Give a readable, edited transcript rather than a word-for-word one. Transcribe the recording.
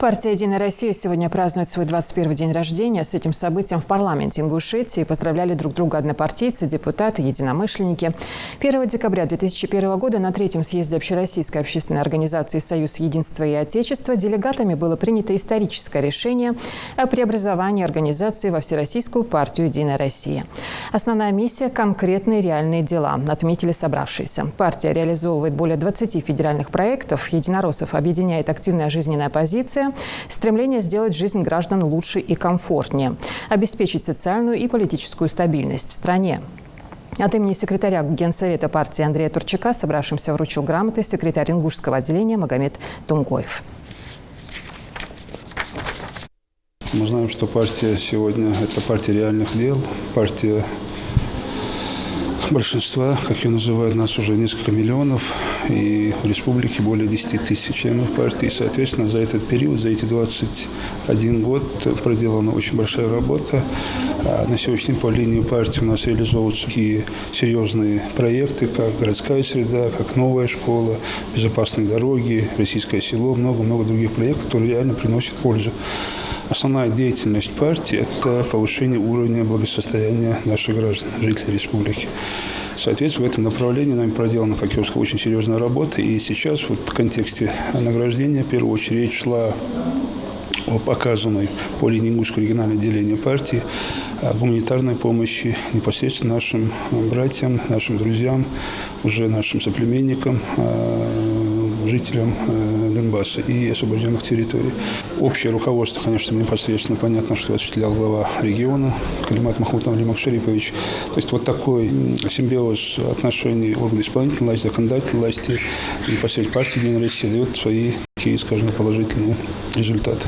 Партия «Единая Россия» сегодня празднует свой 21-й день рождения. С этим событием в парламенте Ингушетии поздравляли друг друга однопартийцы, депутаты, единомышленники. 1 декабря 2001 года на Третьем съезде Общероссийской общественной организации «Союз Единства и Отечества» делегатами было принято историческое решение о преобразовании организации во Всероссийскую партию «Единая Россия». Основная миссия – конкретные реальные дела, отметили собравшиеся. Партия реализовывает более 20 федеральных проектов. Единороссов объединяет активная жизненная позиция, стремление сделать жизнь граждан лучше и комфортнее, обеспечить социальную и политическую стабильность в стране. От имени секретаря Генсовета партии Андрея Турчака собравшимся вручил грамоты секретарь Ингушского отделения Магомед Тумгоев. Мы знаем, что партия сегодня – это партия реальных дел, партия большинства, как ее называют, нас уже несколько миллионов, и в республике более 10 тысяч членов партии. Соответственно, за этот период, за эти 21 год проделана очень большая работа. На сегодняшний день по линии партии у нас реализовываются такие серьезные проекты, как городская среда, как новая школа, безопасные дороги, российское село, много-много других проектов, которые реально приносят пользу. Основная деятельность партии – это повышение уровня благосостояния наших граждан, жителей республики. Соответственно, в этом направлении нами проделана, как я сказал, очень серьезная работа. И сейчас вот в контексте награждения, в первую очередь, речь шла об оказанной по линии Ингушского регионального отделения партии гуманитарной помощи непосредственно нашим братьям, нашим друзьям, уже нашим соплеменникам, жителям Донбасса и освобожденных территорий. Общее руководство, конечно, непосредственно понятно, что осуществлял глава региона Калимат Махмуд Навлимак Шарипович. То есть вот такой симбиоз отношений органов исполнительной власти, законодательной власти и непосредственно партии «Единая Россия» дает свои, такие, скажем, положительные результаты.